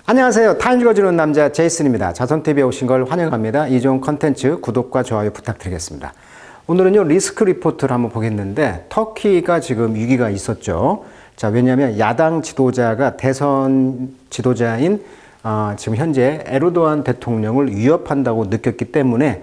안녕하세요. 타임 읽어주는 남자 제이슨입니다. 자선TV에 오신 걸 환영합니다. 이 좋은 컨텐츠 구독과 좋아요 부탁드리겠습니다. 오늘은요, 리스크 리포트를 한번 보겠는데, 터키가 지금 위기가 있었죠. 자, 왜냐하면 야당 지도자가 대선 지도자인 지금 현재 에르도안 대통령을 위협한다고 느꼈기 때문에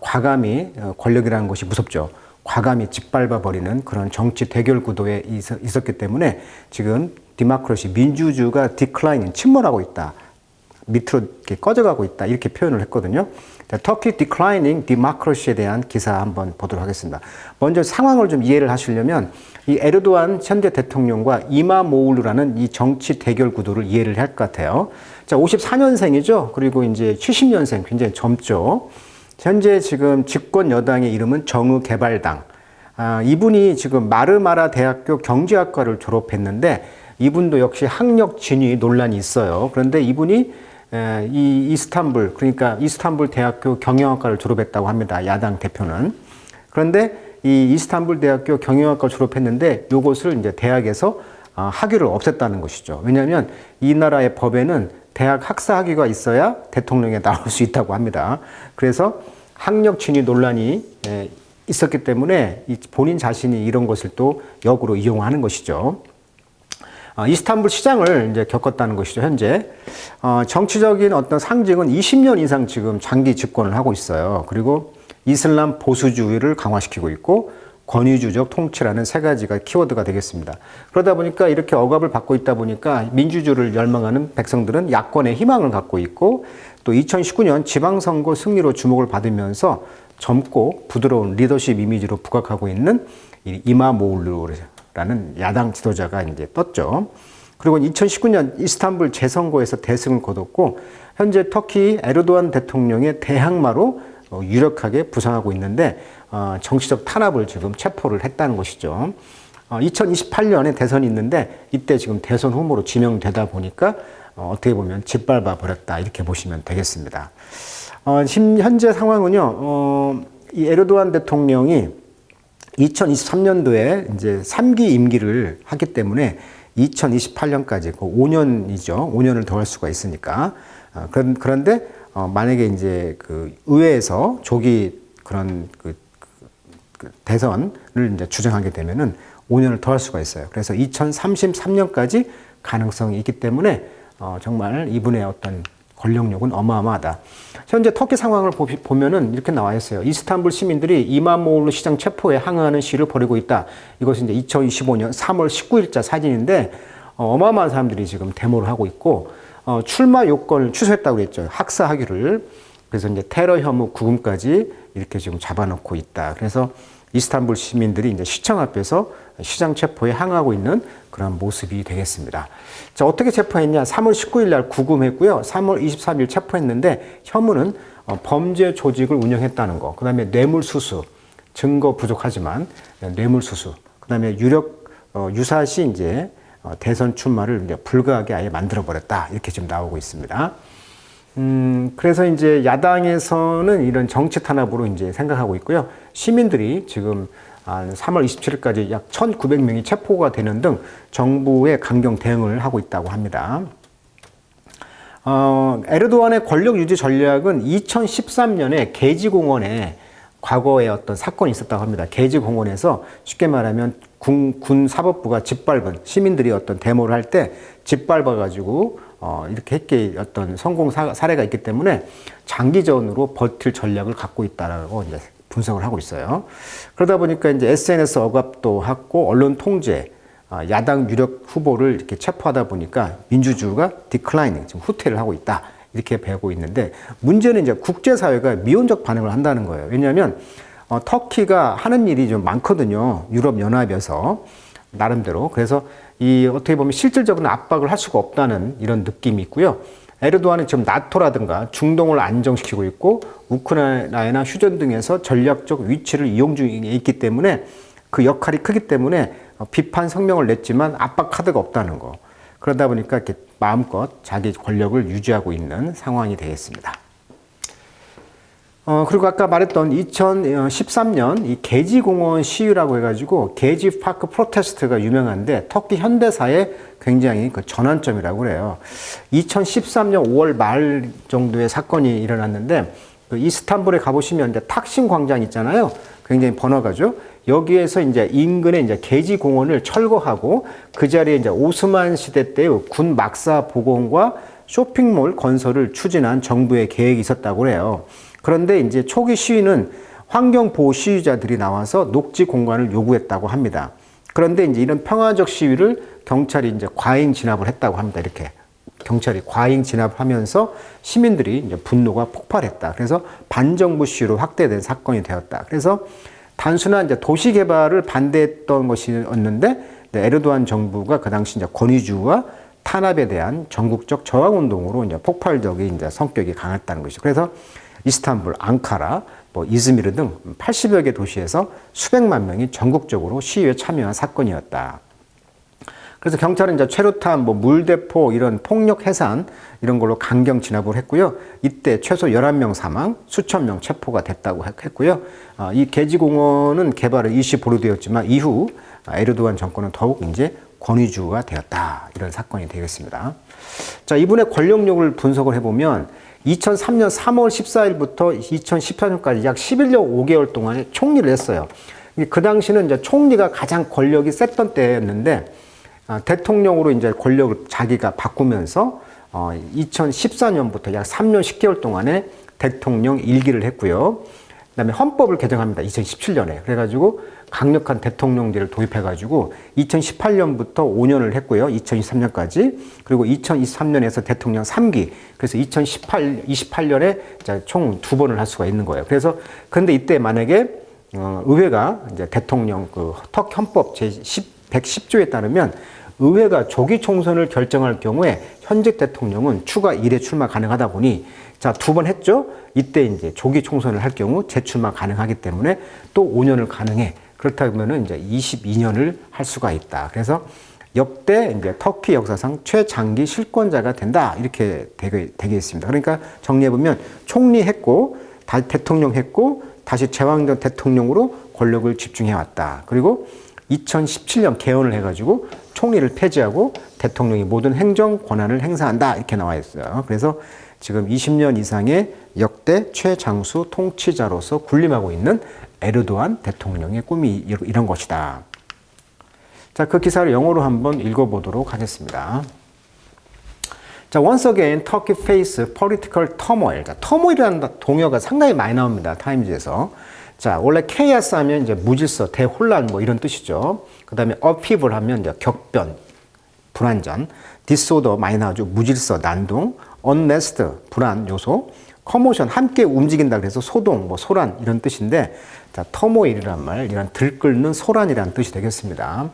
과감히 권력이라는 것이 무섭죠. 과감히 짓밟아 버리는 그런 정치 대결 구도에 있었기 때문에 지금 디모크라시 민주주의가 디클라이닝 침몰하고 있다. 밑으로 이렇게 꺼져가고 있다. 이렇게 표현을 했거든요. 터키 디클라이닝 디모크라시에 대한 기사 한번 보도록 하겠습니다. 먼저 상황을 좀 이해를 하시려면 이 에르도안 현재 대통령과 이마모울루라는 이 정치 대결 구도를 이해를 할 것 같아요. 자, 54년생이죠. 그리고 이제 70년생, 굉장히 젊죠. 현재 지금 집권 여당의 이름은 정의개발당. 이분이 지금 마르마라 대학교 경제학과를 졸업했는데 이분도 역시 학력 진위 논란이 있어요. 그런데 이분이 이 이스탄불, 그러니까 이스탄불 대학교 경영학과를 졸업했다고 합니다. 야당 대표는. 그런데 이 이스탄불 대학교 경영학과 졸업했는데 이것을 이제 대학에서 학위를 없앴다는 것이죠. 왜냐하면 이 나라의 법에는 대학 학사 학위가 있어야 대통령에 나올 수 있다고 합니다. 그래서 학력 진위 논란이 있었기 때문에 본인 자신이 이런 것을 또 역으로 이용하는 것이죠. 이스탄불 시장을 이제 겪었다는 것이죠, 현재. 정치적인 어떤 상징은 20년 이상 지금 장기 집권을 하고 있어요. 그리고 이슬람 보수주의를 강화시키고 있고, 권위주의적 통치라는 세 가지가 키워드가 되겠습니다. 그러다 보니까 이렇게 억압을 받고 있다 보니까 민주주의를 열망하는 백성들은 야권의 희망을 갖고 있고, 또 2019년 지방선거 승리로 주목을 받으면서 젊고 부드러운 리더십 이미지로 부각하고 있는 이마모울루라는 야당 지도자가 이제 떴죠. 그리고 2019년 이스탄불 재선거에서 대승을 거뒀고, 현재 터키 에르도안 대통령의 대항마로 유력하게 부상하고 있는데 정치적 탄압을 지금 체포를 했다는 것이죠. 2028년에 대선이 있는데 이때 지금 대선 후보로 지명되다 보니까 어떻게 보면 짓밟아 버렸다, 이렇게 보시면 되겠습니다. 현재 상황은요, 이 에르도안 대통령이 2023년도에 이제 3기 임기를 하기 때문에 2028년까지 5년이죠. 5년을 더 할 수가 있으니까. 그런데 만약에 이제 그 의회에서 조기 그런 그 대선을 이제 주장하게 되면은 5년을 더 할 수가 있어요. 그래서 2033년까지 가능성이 있기 때문에 정말 이분의 어떤 권력력은 어마어마하다. 현재 터키 상황을 보면은 이렇게 나와 있어요. 이스탄불 시민들이 이마모울루 시장 체포에 항의하는 시위를 벌이고 있다. 이것은 이제 2025년 3월 19일자 사진인데 어마어마한 사람들이 지금 데모를 하고 있고, 출마 요건을 취소했다고 그랬죠. 학사 학위를. 그래서 이제 테러 혐의 구금까지 이렇게 지금 잡아놓고 있다. 그래서 이스탄불 시민들이 이제 시청 앞에서 시장 체포에 항의하고 있는 그런 모습이 되겠습니다. 자, 어떻게 체포했냐? 3월 19일 날 구금했고요. 3월 23일 체포했는데 혐의는 범죄 조직을 운영했다는 거. 그다음에 뇌물수수, 증거 부족하지만 뇌물수수. 그다음에 유사시 이제 대선 출마를 이제 불가하게 아예 만들어 버렸다. 이렇게 지금 나오고 있습니다. 그래서 이제 야당에서는 이런 정치 탄압으로 이제 생각하고 있고요. 시민들이 지금 한 3월 27일까지 약 1,900명이 체포가 되는 등 정부의 강경 대응을 하고 있다고 합니다. 에르도안의 권력 유지 전략은 2013년에 게지공원에 과거에 어떤 사건이 있었다고 합니다. 게지공원에서 쉽게 말하면 군 사법부가 짓밟은, 시민들이 어떤 데모를 할 때 짓밟아가지고 이렇게 했게 어떤 성공 사례가 있기 때문에 장기전으로 버틸 전략을 갖고 있다라고 이제 분석을 하고 있어요. 그러다 보니까 이제 SNS 억압도 하고 언론 통제, 야당 유력 후보를 이렇게 체포하다 보니까 민주주의가 디클라이닝, 지금 후퇴를 하고 있다, 이렇게 배우고 있는데, 문제는 이제 국제사회가 미온적 반응을 한다는 거예요. 왜냐하면 터키가 하는 일이 좀 많거든요. 유럽연합에서 나름대로. 그래서 이 어떻게 보면 실질적인 압박을 할 수가 없다는 이런 느낌이 있고요. 에르도안은 지금 나토라든가 중동을 안정시키고 있고, 우크라이나나 휴전 등에서 전략적 위치를 이용 중에 있기 때문에 그 역할이 크기 때문에 비판 성명을 냈지만 압박 카드가 없다는 거. 그러다 보니까 이렇게 마음껏 자기 권력을 유지하고 있는 상황이 되겠습니다. 그리고 아까 말했던 2013년 이 게지공원 시위라고 해가지고 게지 파크 프로테스트가 유명한데 터키 현대사의 굉장히 그 전환점이라고 그래요. 2013년 5월 말 정도의 사건이 일어났는데 그 이스탄불에 가보시면 이제 탁심 광장 있잖아요. 굉장히 번화가죠. 여기에서 이제 인근에 이제 게지공원을 철거하고 그 자리에 이제 오스만 시대 때의 군 막사 복원과 쇼핑몰 건설을 추진한 정부의 계획이 있었다고 해요. 그런데 이제 초기 시위는 환경보호 시위자들이 나와서 녹지 공간을 요구했다고 합니다. 그런데 이제 이런 평화적 시위를 경찰이 이제 과잉 진압을 했다고 합니다. 이렇게 경찰이 과잉 진압하면서 시민들이 이제 분노가 폭발했다. 그래서 반정부 시위로 확대된 사건이 되었다. 그래서 단순한 이제 도시 개발을 반대했던 것이었는데 에르도안 정부가 그 당시 이제 권위주의와 탄압에 대한 전국적 저항 운동으로 이제 폭발적인 이제 성격이 강했다는 것이죠. 그래서 이스탄불, 앙카라, 뭐 이즈미르 등 80여 개 도시에서 수백만 명이 전국적으로 시위에 참여한 사건이었다. 그래서 경찰은 이제 최루탄, 뭐 물대포 이런 폭력 해산 이런 걸로 강경 진압을 했고요. 이때 최소 11명 사망, 수천 명 체포가 됐다고 했고요. 이 게지공원은 개발을 일시 보류되었지만 이후 에르도안 정권은 더욱 이제 권위주의가 되었다. 이런 사건이 되겠습니다. 자, 이분의 권력력을 분석을 해보면 2003년 3월 14일부터 2014년까지 약 11년 5개월 동안에 총리를 했어요. 그 당시는 이제 총리가 가장 권력이 셌던 때였는데 대통령으로 이제 권력을 자기가 바꾸면서 2014년부터 약 3년 10개월 동안에 대통령 일기를 했고요. 그다음에 헌법을 개정합니다. 2017년에. 그래가지고 강력한 대통령제를 도입해가지고 2018년부터 5년을 했고요. 2023년까지. 그리고 2023년에서 대통령 3기. 그래서 28년에 총 2번을 할 수가 있는 거예요. 그래서 근데 이때 만약에 의회가 이제 대통령 그 터키 헌법 제 110조에 따르면 의회가 조기 총선을 결정할 경우에 현직 대통령은 추가 1회 출마 가능하다 보니 자, 2번 했죠? 이때 이제 조기 총선을 할 경우 재출마 가능하기 때문에 또 5년을 가능해. 그렇다면은 이제 22년을 할 수가 있다. 그래서 역대 이제 터키 역사상 최장기 실권자가 된다. 이렇게 되겠습니다. 그러니까 정리해보면 총리 했고, 다시 대통령 했고, 다시 제왕적 대통령으로 권력을 집중해왔다. 그리고 2017년 개헌을 해가지고 총리를 폐지하고 대통령이 모든 행정 권한을 행사한다. 이렇게 나와 있어요. 그래서 지금 20년 이상의 역대 최장수 통치자로서 군림하고 있는 에르도안 대통령의 꿈이 이런 것이다. 자, 그 기사를 영어로 한번 읽어보도록 하겠습니다. 자, once again, Turkey face political turmoil. 자, 터모일이라는 동요가 상당히 많이 나옵니다. 타임즈에서. 자, 원래 chaos 하면 이제 무질서, 대혼란 뭐 이런 뜻이죠. 그 다음에 upheaval 하면 이제 격변, 불안전, disorder 많이 나오죠. 무질서, 난동, unrest, 불안 요소, commotion 함께 움직인다 그래서 소동, 뭐 소란 이런 뜻인데, 자, 터모일이란 말, 이런 들끓는 소란이라는 뜻이 되겠습니다.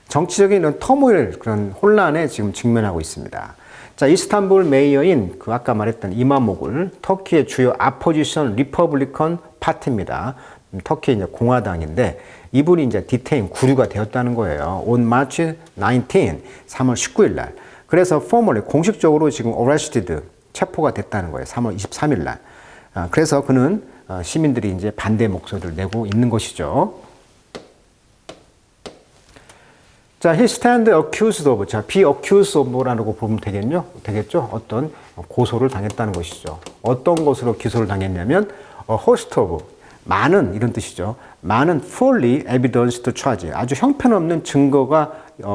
정치적인 이런 터모일, 그런 혼란에 지금 직면하고 있습니다. 자, 이스탄불 메이어인 그 아까 말했던 이마모글, 터키의 주요 아포지션 리퍼블리컨 파티입니다. 터키 이제 공화당인데 이분이 이제 디테인 구류가 되었다는 거예요. On March 19, 3월 19일 날. 그래서 formally 공식적으로 지금 arrested 체포가 됐다는 거예요. 3월 23일 날. 그래서 그는 시민들이 이제 반대 목소리를 내고 있는 것이죠. 자, he stand accused of. 자, be accused of라고 보면 되겠죠? 어떤 고소를 당했다는 것이죠. 어떤 것으로 기소를 당했냐면 a host of. 많은 이런 뜻이죠. 많은 fully evidenced charge. 아주 형편없는 증거가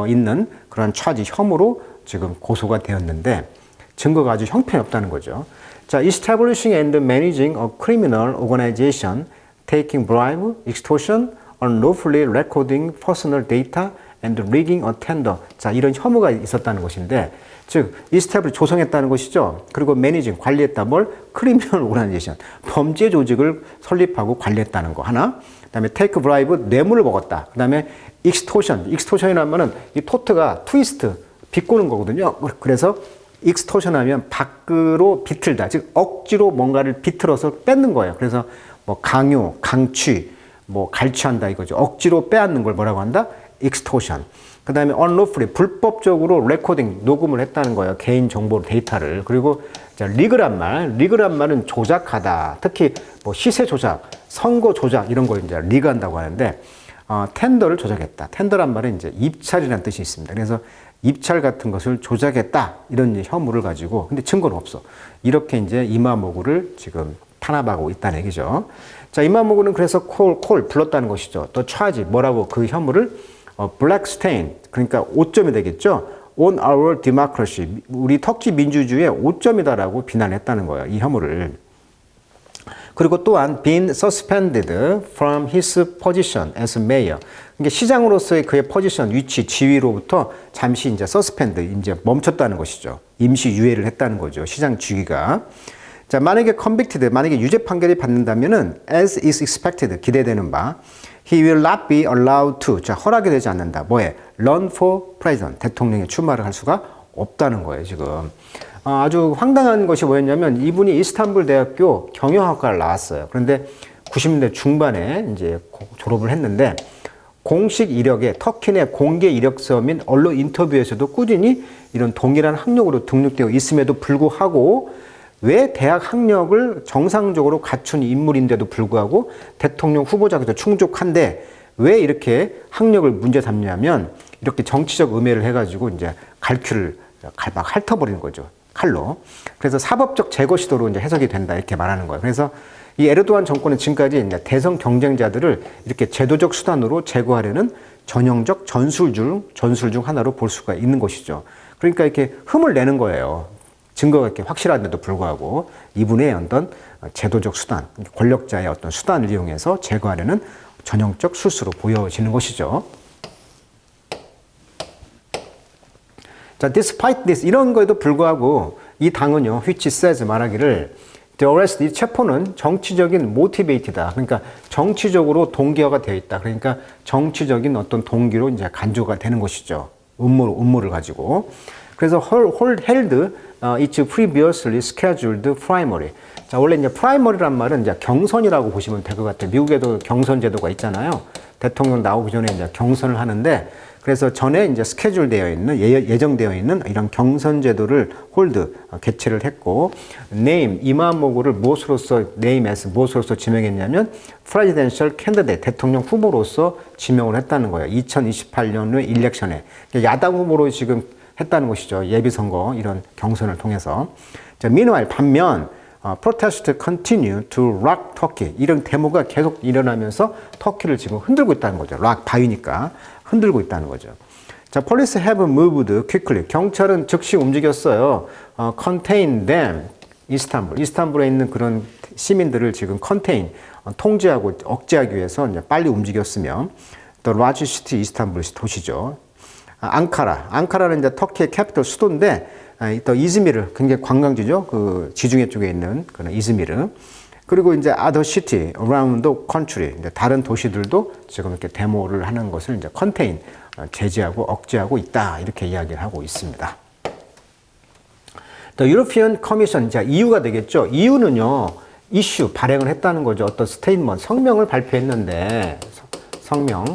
있는 그런 charge 혐의로 지금 고소가 되었는데 증거가 아주 형편없다는 거죠. 자, establishing and managing a criminal organization, taking bribe, extortion, unlawfully recording personal data, and rigging a tender. 자, 이런 혐의가 있었다는 것인데, 즉, 이스텝을 조성했다는 것이죠. 그리고 매니징, 관리했다. 뭘? 크리미널 오거나이제이션. 범죄 조직을 설립하고 관리했다는 거 하나. 그 다음에 take bribe, 뇌물을 먹었다. 그 다음에 extortion. extortion이라는 말은 이 토트가 트위스트, 비꼬는 거거든요. 그래서 extortion 하면 밖으로 비틀다. 즉, 억지로 뭔가를 비틀어서 뺏는 거예요. 그래서 뭐 강요, 강취, 뭐 갈취한다 이거죠. 억지로 빼앗는 걸 뭐라고 한다? extortion. 그 다음에 unlawfully, 불법적으로 레코딩, 녹음을 했다는 거예요. 개인 정보 데이터를. 그리고 자, 리그란 말은 조작하다. 특히 뭐 시세 조작, 선거 조작 이런 걸 이제 리그한다고 하는데 텐더를 조작했다. 텐더란 말은 이제 입찰이라는 뜻이 있습니다. 그래서 입찰 같은 것을 조작했다. 이런 이제 혐의를 가지고 근데 증거는 없어. 이렇게 이제 이마모구를 지금 탄압하고 있다는 얘기죠. 자, 이마모구는 그래서 콜 불렀다는 것이죠. 또 차지 뭐라고 그 혐의를 black stain 그러니까 오점이 되겠죠. on our democracy 우리 터키 민주주의의 오점이다라고 비난했다는 거예요. 이 혐의를. 그리고 또한 been suspended from his position as mayor. 그러니까 시장으로서의 그의 포지션, 위치, 지위로부터 잠시 이제 suspend, 이제 멈췄다는 것이죠. 임시 유예를 했다는 거죠. 시장 주기가. 자, 만약에 convicted, 만약에 유죄 판결이 받는다면은 as is expected, 기대되는 바, he will not be allowed to, 자, 허락이 되지 않는다. 뭐에? run for president, 대통령에 출마를 할 수가 없다는 거예요, 지금. 아주 황당한 것이 뭐였냐면 이분이 이스탄불 대학교 경영학과를 나왔어요. 그런데 90년대 중반에 이제 졸업을 했는데 공식 이력에 터키 내 공개 이력서 및 언론 인터뷰에서도 꾸준히 이런 동일한 학력으로 등록되어 있음에도 불구하고 왜 대학 학력을 정상적으로 갖춘 인물인데도 불구하고 대통령 후보자에도 충족한데 왜 이렇게 학력을 문제 삼냐면 이렇게 정치적 음해를 해가지고 이제 갈퀴를 막 핥아버리는 거죠. 칼로. 그래서 사법적 제거 시도로 이제 해석이 된다 이렇게 말하는 거예요. 그래서 이 에르도안 정권은 지금까지 이제 대선 경쟁자들을 이렇게 제도적 수단으로 제거하려는 전형적 전술 중 하나로 볼 수가 있는 것이죠. 그러니까 이렇게 흠을 내는 거예요. 증거가 이렇게 확실한데도 불구하고 이분의 어떤 제도적 수단, 권력자의 어떤 수단을 이용해서 제거하려는 전형적 술수로 보여지는 것이죠. 자, despite this, 이런 거에도 불구하고 이 당은요, which says 말하기를 the arrest, 이 체포는 정치적인 motivated다. 그러니까 정치적으로 동기화가 되어 있다. 그러니까 정치적인 어떤 동기로 이제 간주가 되는 것이죠. 음모를 가지고. 그래서 held its previously scheduled primary. 자, 원래 이제 primary란 말은 이제 경선이라고 보시면 될 것 같아요. 미국에도 경선 제도가 있잖아요. 대통령 나오기 전에 이제 경선을 하는데 그래서 전에 이제 스케줄 되어 있는 예정되어 있는 이런 경선 제도를 홀드 개최를 했고 name 이마모구를 무엇으로서 무엇으로서 지명했냐면 presidential candidate 대통령 후보로서 지명을 했다는 거예요. 2028년의 일렉션에 야당 후보로 지금 했다는 것이죠. 예비 선거 이런 경선을 통해서. 자, meanwhile 반면 protest continue to rock Turkey 이런 데모가 계속 일어나면서 터키를 지금 흔들고 있다는 거죠. rock 바위니까 흔들고 있다는 거죠. 자, police have moved quickly. 경찰은 즉시 움직였어요. contain them. 이스탄불에 있는 그런 시민들을 지금 contain, 통제하고 억제하기 위해서 이제 빨리 움직였으며 또 large city 이스탄불 도시죠. 앙카라는 이제 터키의 캐피털 수도인데 또 이즈미르 굉장히 관광지죠. 그 지중해 쪽에 있는 그런 이즈미르. 그리고 이제 other city around the country 이제 다른 도시들도 지금 이렇게 데모를 하는 것을 이제 contain 제재하고 억제하고 있다 이렇게 이야기를 하고 있습니다. The European Commission 자 EU가 되겠죠. EU는요 이슈 발행을 했다는 거죠. 어떤 스테이트먼트 성명을 발표했는데 성명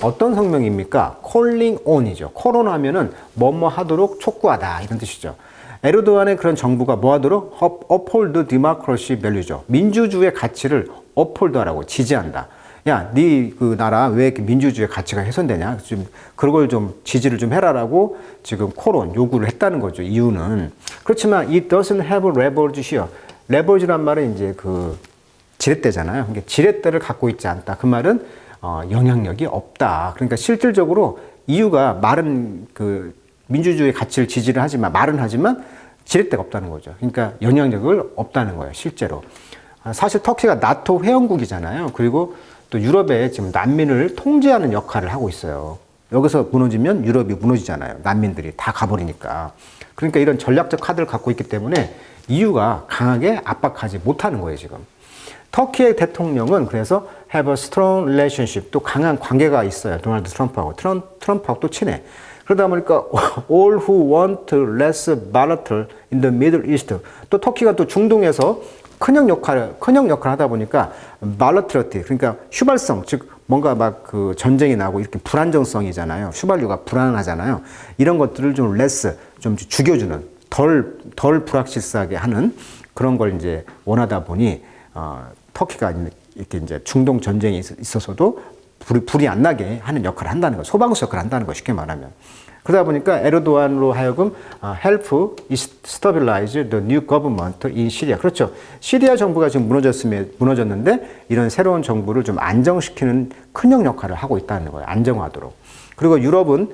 어떤 성명입니까? calling on이죠. call on 하면은 뭐뭐 하도록 촉구하다 이런 뜻이죠. 에르도안의 그런 정부가 뭐 하도록? uphold democracy value죠. 민주주의의 가치를 uphold하라고 지지한다. 야, 네 그 나라 왜 이렇게 민주주의의 가치가 훼손되냐? 좀 그걸 좀 지지를 좀 해라라고 지금 콜온 요구를 했다는 거죠. 이유는 그렇지만 it doesn't have leverage here. leverage란 말은 이제 그 지렛대잖아요. 그러니까 지렛대를 갖고 있지 않다. 그 말은 영향력이 없다. 그러니까 실질적으로 EU가 말은 그 민주주의 가치를 지지를 하지만 말은 하지만 지렛대가 없다는 거죠. 그러니까 영향력을 없다는 거예요. 실제로. 사실 터키가 나토 회원국이잖아요. 그리고 또 유럽에 지금 난민을 통제하는 역할을 하고 있어요. 여기서 무너지면 유럽이 무너지잖아요. 난민들이 다 가버리니까. 그러니까 이런 전략적 카드를 갖고 있기 때문에 EU가 강하게 압박하지 못하는 거예요, 지금. 터키의 대통령은 그래서 have a strong relationship, 또 강한 관계가 있어요. 도널드 트럼프하고. 트럼프하고 또 친해. 그러다 보니까 all who want less volatile in the Middle East. 또 터키가 또 중동에서 큰형 역할을 하다 보니까 volatility, 그러니까 휘발성, 즉 뭔가 막 그 전쟁이 나고 이렇게 불안정성이잖아요. 휘발유가 불안하잖아요. 이런 것들을 좀 less, 좀 죽여주는, 덜 불확실하게 하는 그런 걸 이제 원하다 보니 터키가 이렇게 이제 중동 전쟁이 있어서도 불이 안 나게 하는 역할을 한다는 거, 소방수 역할을 한다는 거 쉽게 말하면. 그러다 보니까 에르도안으로 하여금 help stabilize the new government in Syria. 그렇죠. 시리아 정부가 지금 무너졌는데 이런 새로운 정부를 좀 안정시키는 큰형 역할을 하고 있다는 거예요. 안정화하도록. 그리고 유럽은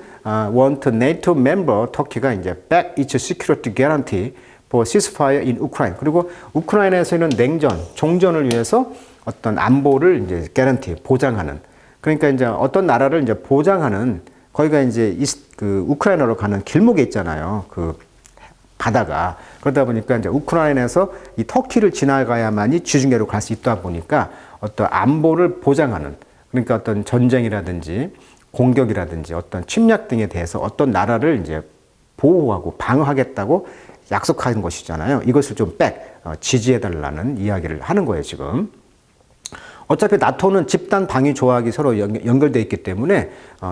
want NATO member 터키가 이제 back its security guarantee for ceasefire in Ukraine. 그리고 우크라이나에서는 냉전, 종전을 위해서 어떤 안보를 이제 개런티 보장하는. 그러니까 이제 어떤 나라를 이제 보장하는 거기가 이제 그 우크라이나로 가는 길목에 있잖아요. 그 바다가. 그러다 보니까 이제 우크라이나에서 이 터키를 지나가야만이 지중해로 갈 수 있다 보니까 어떤 안보를 보장하는, 그러니까 어떤 전쟁이라든지 공격이라든지 어떤 침략 등에 대해서 어떤 나라를 이제 보호하고 방어하겠다고 약속하는 것이잖아요. 이것을 좀 지지해달라는 이야기를 하는 거예요, 지금. 어차피 나토는 집단 방위 조약이 서로 연결되어 있기 때문에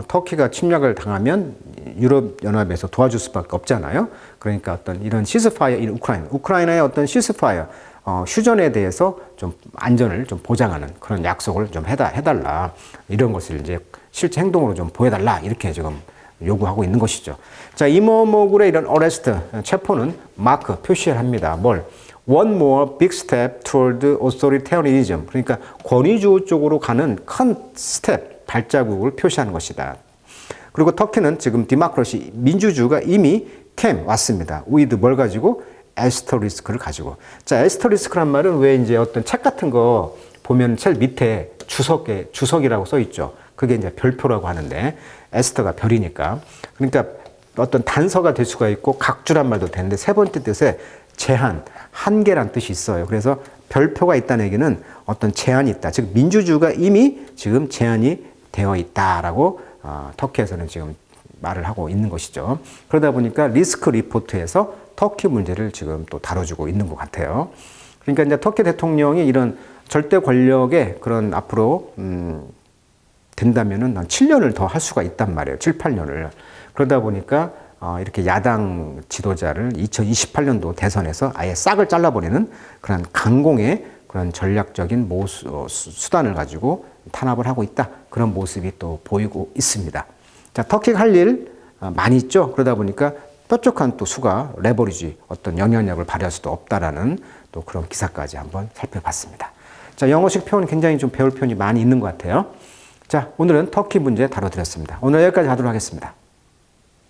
터키가 침략을 당하면 유럽연합에서 도와줄 수밖에 없잖아요. 그러니까 어떤 이런 시스파이어 인 우크라이나의 어떤 시스파이어, 휴전에 대해서 좀 안전을 좀 보장하는 그런 약속을 좀 해달라. 이런 것을 이제 실제 행동으로 좀 보여달라. 이렇게 지금 요구하고 있는 것이죠. 자, 이모모굴의 이런 어레스트, 체포는 마크, 표시를 합니다. 뭘? One more big step toward authoritarianism. 그러니까 권위주의 쪽으로 가는 큰 스텝, 발자국을 표시하는 것이다. 그리고 터키는 지금 디마크로시, 민주주의가 이미 왔습니다. with 뭘 가지고? 에스터리스크를 가지고. 자, 에스터리스크란 말은 왜 이제 어떤 책 같은 거 보면 제일 밑에 주석이라고 써 있죠. 그게 이제 별표라고 하는데, 에스터가 별이니까. 그러니까 어떤 단서가 될 수가 있고, 각주란 말도 되는데, 세 번째 뜻에 제한, 한계란 뜻이 있어요. 그래서 별표가 있다는 얘기는 어떤 제한이 있다. 즉, 민주주의가 이미 지금 제한이 되어 있다라고 터키에서는 지금 말을 하고 있는 것이죠. 그러다 보니까 리스크 리포트에서 터키 문제를 지금 또 다뤄주고 있는 것 같아요. 그러니까 이제 터키 대통령이 이런 절대 권력의 그런 앞으로 된다면은 한 7년을 더 할 수가 있단 말이에요. 7, 8년을. 그러다 보니까 이렇게 야당 지도자를 2028년도 대선에서 아예 싹을 잘라버리는 그런 강공의 그런 전략적인 수단을 가지고 탄압을 하고 있다. 그런 모습이 또 보이고 있습니다. 자, 터키가 할 일 많이 있죠. 그러다 보니까 뾰족한 또 수가 레버리지 어떤 영향력을 발휘할 수도 없다라는 또 그런 기사까지 한번 살펴봤습니다. 자, 영어식 표현 굉장히 좀 배울 표현이 많이 있는 것 같아요. 자, 오늘은 터키 문제 다뤄드렸습니다. 오늘 여기까지 하도록 하겠습니다.